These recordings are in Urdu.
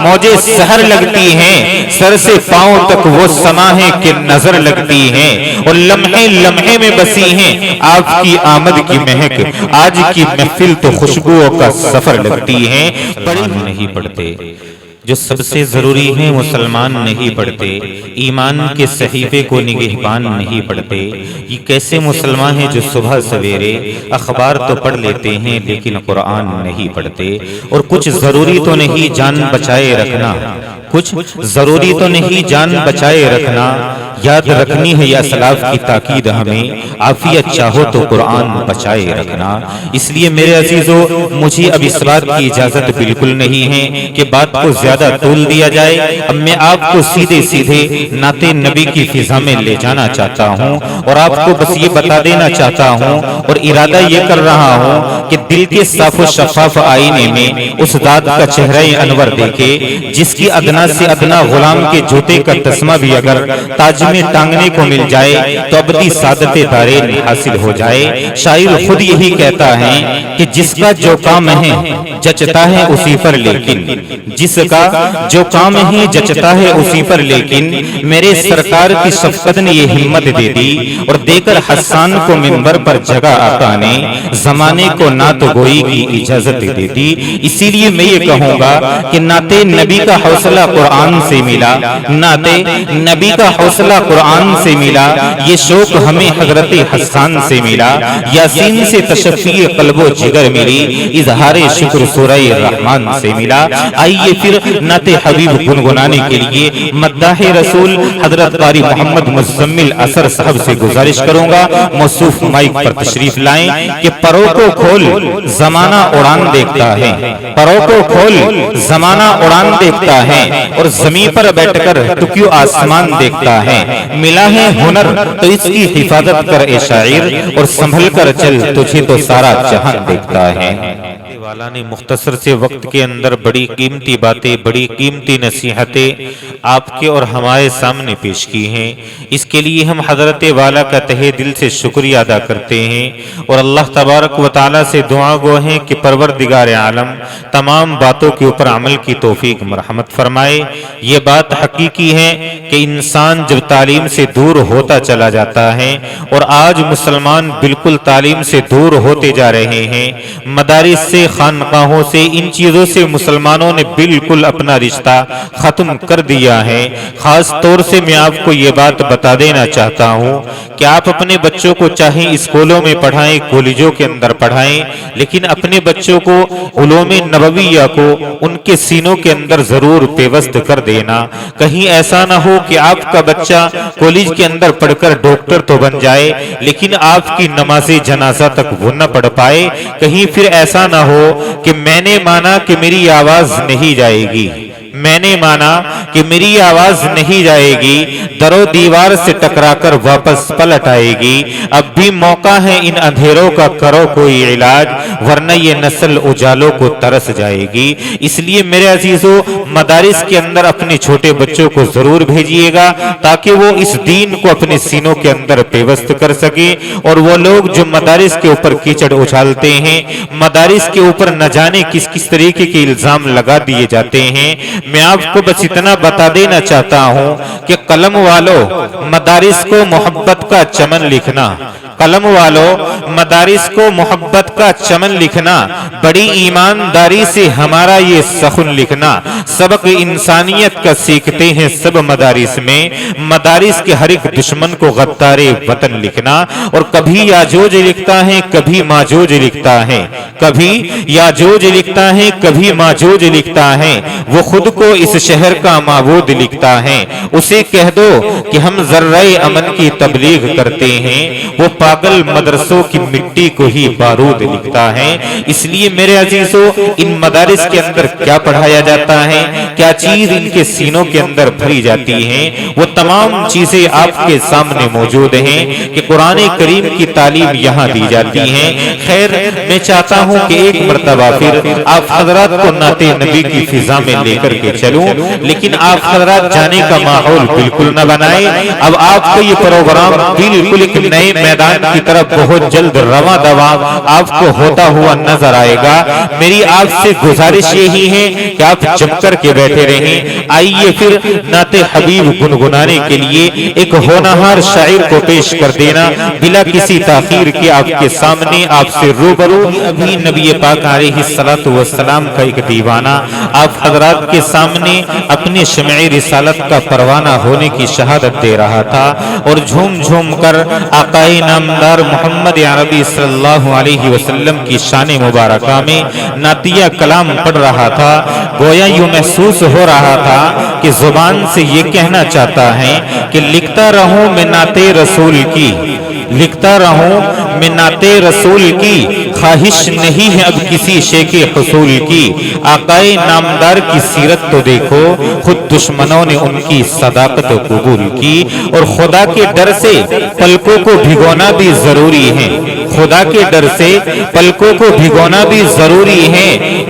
موجیں سحر لگتی ہیں، سر سے پاؤں تک وہ سما ہے کہ نظر لگتی ہیں، اور لمحے لمحے میں بسی ہیں آپ کی آمد کی مہک، آج کی محفل تو خوشبوؤں کا سفر لگتی ہیں۔ پڑھے نہیں پڑھتے جو سب سے ضروری ہیں مسلمان نہیں پڑھتے، ایمان کے صحیفے کو نگہبان نہیں پڑھتے۔ یہ کیسے مسلمان ہیں جو صبح سویرے اخبار تو پڑھ لیتے ہیں لیکن قرآن نہیں پڑھتے؟ اور کچھ ضروری تو نہیں جان بچائے رکھنا، کچھ ضروری تو نہیں جان بچائے رکھنا، یاد رکھنی ہے یا سلاف کی تاکید ہمیں، عافیت چاہو تو قرآن بچائے رکھنا۔ اس لیے میرے عزیزو، مجھے اب اس بات کی اجازت بالکل نہیں ہے کہ بات کو زیادہ طول دیا جائے۔ اب میں آپ کو سیدھے سیدھے نعت نبی کی فضا میں لے جانا چاہتا ہوں، اور آپ کو بس یہ بتا دینا چاہتا ہوں اور ارادہ یہ کر رہا ہوں کہ دل کے صاف و شفاف آئینے میں اس ذات کا چہرہ انور دیکھے جس کی ادنا سے ادنا غلام کے جوتے کا تسمہ بھی اگر تاج میں ٹانگنے کو مل جائے تو ابدی سعادت دارین حاصل ہو جائے۔ شاعر خود یہی کہتا ہے کہ جس کا جو کام ہے جچتا ہے اسی پر لیکن، جس کا جو کام ہے جچتا ہے اسی پر لیکن، میرے سرکار کی شفقت نے یہ ہمت دے دی اور دے کر حسان کو منبر پر جگہ آقا نے زمانے کو نعت گوئی کی اجازت دے دی۔ اسی لیے میں یہ کہوں گا کہ نعت نبی کا حوصلہ قرآن سے ملا، نعت نبی کا حوصلہ قرآن سے ملا، یہ شوق ہمیں حضرت حسان سے ملا، یاسین سے تشفی قلب و جگر ملی، اظہار شکر سورہ الرحمن سے ملا۔ آئیے پھر نعت حبیب گنگنانے کے لیے مداح رسول حضرت قاری محمد مزمل اثر صاحب سے گزارش کروں گا، موصوف مائک پر تشریف لائیں کہ پروں کو کھول زمانہ اڑان دیکھتا ہے، پروں کو کھول زمانہ اڑان دیکھتا ہے، اور زمین پر بیٹھ کر تو کیوں آسمان دیکھتا ہے، ملا ہے ہنر تو اس کی حفاظت کر اے شاعر، اور سنبھل کر چل تجھے تو سارا جہان دیکھتا ہے۔ والا نے مختصر سے وقت کے اندر بڑی قیمتی باتیں، بڑی قیمتی نصیحتیں آپ کے اور ہمارے سامنے پیش کی ہیں۔ اس کے لیے ہم حضرت والا کا تہہ دل سے شکریہ ادا کرتے ہیں، اور اللہ تبارک و تعالیٰ سے دعا گو ہیں کہ پروردگار عالم تمام باتوں کے اوپر عمل کی توفیق مرحمت فرمائے۔ یہ بات حقیقی ہے کہ انسان جب تعلیم سے دور ہوتا چلا جاتا ہے، اور آج مسلمان بالکل تعلیم سے دور ہوتے جا رہے ہیں، مدارس سے، خانقاہوں سے، ان چیزوں سے مسلمانوں نے بالکل اپنا رشتہ ختم کر دیا ہے۔ خاص طور سے میں آپ کو یہ بات بتا دینا چاہتا ہوں کہ آپ اپنے بچوں کو چاہے اسکولوں میں پڑھائیں، کالجوں کے اندر پڑھائیں، لیکن اپنے بچوں کو علوم نبویہ کو ان کے سینوں کے اندر ضرور پیوست کر دینا۔ کہیں ایسا نہ ہو کہ آپ کا بچہ کالج کے اندر پڑھ کر ڈاکٹر تو بن جائے لیکن آپ کی نماز جنازہ تک وہ نہ پڑھ پائے۔ کہیں پھر ایسا نہ ہو کہ میں نے مانا کہ میری آواز نہیں جائے گی، میں نے مانا کہ میری آواز نہیں جائے گی، در و دیوار سے ٹکرا کر واپس پلٹ آئے گی۔ اب بھی موقع ہے ان اندھیروں کا، کرو کوئی علاج، ورنہ یہ نسل اجالوں کو ترس جائے گی۔ اس لیے میرے عزیزو، مدارس کے اندر اپنے چھوٹے بچوں کو ضرور بھیجیے گا تاکہ وہ اس دین کو اپنے سینوں کے اندر پیوست کر سکے۔ اور وہ لوگ جو مدارس کے اوپر کیچڑ اچھالتے ہیں، مدارس کے اوپر نہ جانے کس کس طریقے کے الزام لگا دیے جاتے ہیں، میں آپ کو بس اتنا بتا دینا چاہتا ہوں کہ قلم والو مدارس کو محبت کا چمن لکھنا، قلم والو مدارس کو محبت کا چمن لکھنا، بڑی ایمانداری سے ہمارا یہ سخن لکھنا، سبق انسانیت کا سیکھتے ہیں سب مدارس میں، مدارس کے ہر ایک دشمن کو غدار وطن لکھنا۔ اور کبھی یاجوج لکھتا ہے، کبھی ماجوج لکھتا ہے، کبھی یاجوج لکھتا ہے، کبھی ماجوج لکھتا ہے، وہ خود کو اس شہر کا معبود لکھتا ہے، اسے کہہ دو کہ ہم ذرہ امن کی تبلیغ کرتے ہیں، وہ پاگل مدرسوں کی مٹی کو ہی بارود لکھتا ہے۔ اس لیے میرے عزیزو، ان مدارس کے اندر کیا پڑھایا جاتا ہے، کیا چیز ان کے سینوں کے اندر بھری جاتی ہے، وہ تمام چیزیں آپ کے سامنے موجود ہیں کہ قرآن کریم کی تعلیم یہاں دی جاتی ہے۔ خیر، میں چاہتا ہوں کہ ایک مرتبہ پھر آپ حضرات کو نعت نبی کی فضا میں لے کر کے چلوں، لیکن آپ حضرات جانے کا ماحول بالکل نہ بنائیں۔ اب آپ کا یہ پروگرام بالکل ایک نئے میدان کی طرف بہت جلد رواں دواں آپ کو ہوتا ہوا نظر آئے گا۔ میری آپ سے گزارش یہی ہے کہ آپ جم کر کے بیٹھے رہیں، آئیے پھر نعت حبیب گنگنانے کے لیے ایک ہونہار شاعر کو پیش کر دینا بلا کسی تاخیر کے آپ کے سامنے آپ سے روبرو ابھی نبی پاک علیہ السلام کا ایک دیوانہ آپ حضرات کے سامنے اپنے شمع رسالت کا پروانہ ہونے کی شہادت دے رہا تھا اور جھوم جھوم کر آقائے نامدار محمد عربی صلی اللہ علیہ وسلم کی شان مبارکہ میں نعتیہ کلام پڑھ رہا تھا۔ گویا یوں محسوس ہو رہا تھا کہ زبان سے یہ کہنا چاہتا ہے کہ لکھتا رہوں میں نعت رسول کی، لکھتا رہوں میں نعت رسول کی، خواہش نہیں ہے اب کسی شے کے حصول کی۔ آقائے نامدار کی سیرت تو دیکھو، خود دشمنوں نے ان کی صداقت قبول کی، اور خدا کے ڈر سے پلکوں کو بھگونا بھی ضروری ہے، خدا کے ڈر سے پلکوں کو بھگونا بھی ضروری ہے،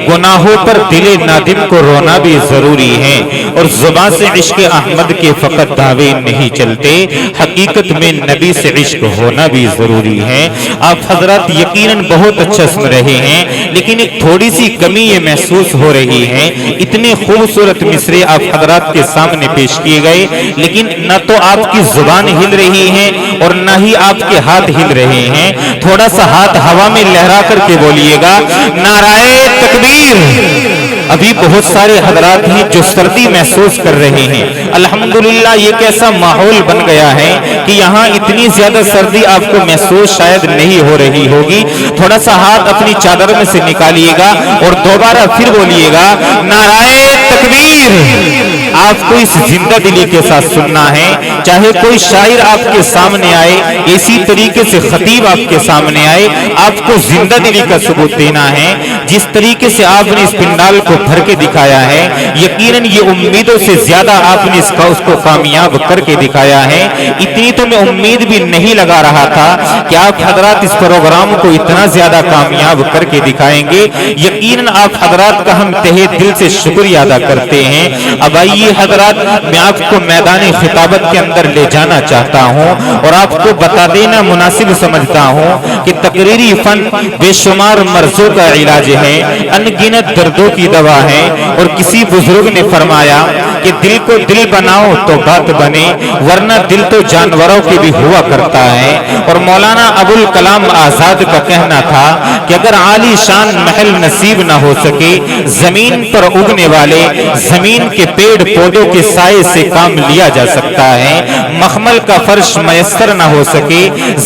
گناہوں پر دل نادم کو رونا بھی ضروری ہے، اور زبان سے عشق احمد کے فقط دعوے نہیں چلتے، حقیقت میں نبی سے عشق ہونا بھی ضروری ہے۔ آپ حضرات یقیناً بہت اچھا سن رہے ہیں، لیکن ایک تھوڑی سی کمی یہ محسوس ہو رہی ہے۔ اتنے خوبصورت مصرے آپ حضرات کے سامنے پیش کیے گئے، لیکن نہ تو آپ کی زبان ہل رہی ہے اور نہ ہی آپ کے ہاتھ ہل رہے ہیں۔ تھوڑا سا ہاتھ ہوا میں لہرا کر کے بولیے گا نعرہ تکبیر۔ ابھی بہت سارے حضرات ہیں جو سردی محسوس کر رہے ہیں۔ الحمدللہ یہ کیسا ماحول بن گیا ہے کہ یہاں اتنی زیادہ سردی آپ کو محسوس شاید نہیں ہو رہی ہوگی۔ تھوڑا سا ہاتھ اپنی چادر میں سے نکالیے گا اور دوبارہ پھر بولیے گا نعرہ تکبیر۔ آپ کو اس زندہ دلی کے ساتھ سننا ہے، چاہے کوئی شاعر آپ کے سامنے آئے، اسی طریقے سے خطیب آپ کے سامنے آئے، آپ کو زندہ دلی کا ثبوت دینا ہے۔ جس طریقے سے آپ نے اس پنڈال کو بھر کے دکھایا ہے، یقیناً یہ امیدوں سے زیادہ آپ نے اس کو کامیاب کر کے دکھایا ہے۔ اتنی تو میں امید بھی نہیں لگا رہا تھا کہ آپ حضرات اس پروگرام کو اتنا زیادہ کامیاب کر کے دکھائیں گے۔ یقیناً آپ حضرات کا ہم تہہ دل سے شکریہ ادا کرتے ہیں۔ اب آئیے حضرات، میں آپ کو میدان خطابت کے اندر لے جانا چاہتا ہوں اور آپ کو بتا دینا مناسب سمجھتا ہوں کہ تقریری فن بے شمار مرضوں کا علاج ہے، ان گنت دردوں کی دوا ہے، اور کسی بزرگ نے فرمایا کہ دل کو دل بناؤ تو بات بنے، ورنہ دل تو جانوروں کے بھی ہوا کرتا ہے۔ اور مولانا ابوالکلام آزاد کا کہنا تھا کہ اگر عالی شان محل نصیب نہ ہو سکے، زمین پر اگنے والے زمین کے پیڑ پودوں کے سائے سے کام لیا جا سکتا ہے۔ مخمل کا فرش میسر نہ ہو سکے،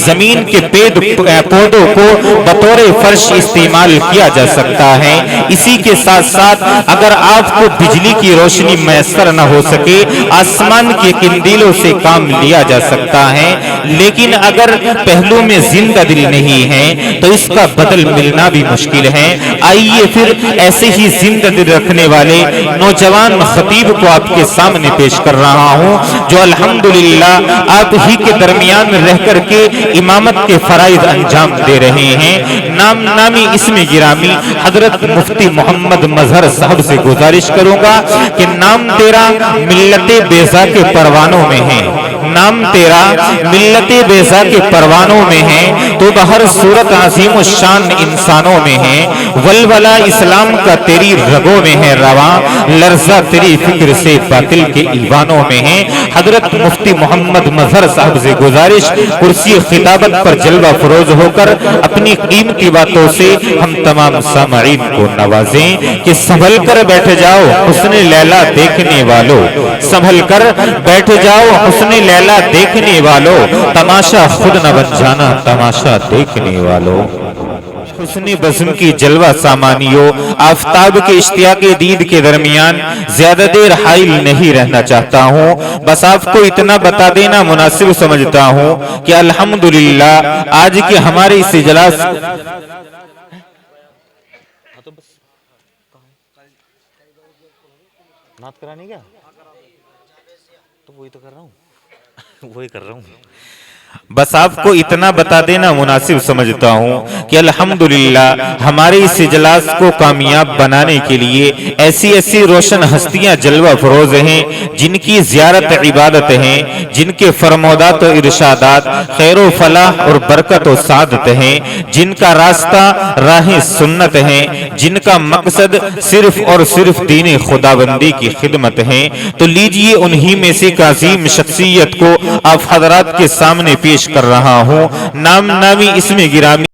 زمین کے پیڑ پودوں کو بطور فرش استعمال کیا جا سکتا ہے۔ اسی کے ساتھ ساتھ اگر آپ کو بجلی کی روشنی میسر نہ ہو سکے، آسمان کے قندیلوں سے کام لیا جا سکتا ہے، لیکن اگر پہلو میں زندہ دل نہیں ہے تو اس کا بدل ملنا بھی مشکل ہے۔ آئیے پھر ایسے ہی زندہ دل رکھنے والے نوجوان خطیب کو آپ کے سامنے پیش کر رہا ہوں، جو الحمدللہ آپ ہی کے درمیان میں رہ کر کے امامت کے فرائض انجام دے رہے ہیں۔ نام نامی اسم گرامی حضرت مفتی محمد مظہر صاحب سے گزارش کروں گا کہ نام تیرا ملت بیضا کے پروانوں میں ہے، نام تیرا ملت بیضا کے پروانوں میں ہے، تو بہر صورت عظیم الشان انسانوں میں ہے، ولولہ اسلام کا تیری رگوں میں ہے رواں، لرزہ تیری فکر سے باطل کے ایوانوں میں ہے۔ حضرت مفتی محمد مظہر صاحب سے گزارش کرسی خطابت پر جلوہ فروز ہو کر اپنی قیمتی باتوں سے ہم تمام سامعین کو نوازیں کہ سنبھل کر بیٹھ جاؤ حسن لیلا دیکھنے والوں، سنبھل کر بیٹھ جاؤ حسن لیلا دیکھنے والوں، تماشا خود نہ بن جانا تماشا دیکھنے والوں۔ حسن بزم کی جلوہ سامانیوں، آفتاب کے اشتیاق دید کے درمیان زیادہ دیر حائل نہیں رہنا چاہتا ہوں، بس آپ کو اتنا بتا دینا مناسب سمجھتا ہوں کہ الحمدللہ آج کے ہمارے اس اجلاس نعت کرانی کیا تو وہی تو کر رہا ہوں، وہی کر رہا ہوں، بس آپ کو اتنا بتا دینا مناسب سمجھتا ہوں کہ الحمدللہ ہمارے اس اجلاس کو کامیاب بنانے کے لیے ایسی ایسی روشن ہستیاں جلوہ فروز ہیں جن کی زیارت عبادت ہیں، جن کے فرمودات و ارشادات خیر و فلاح اور برکت و سعادت ہیں، جن کا راستہ راہ سنت ہیں، جن کا مقصد صرف اور صرف دین خداوندی کی خدمت ہے۔ تو لیجئے انہی میں سے ایک عظیم شخصیت کو آپ حضرات کے سامنے پیش کر رہا ہوں۔ نام نامی اسم گرامی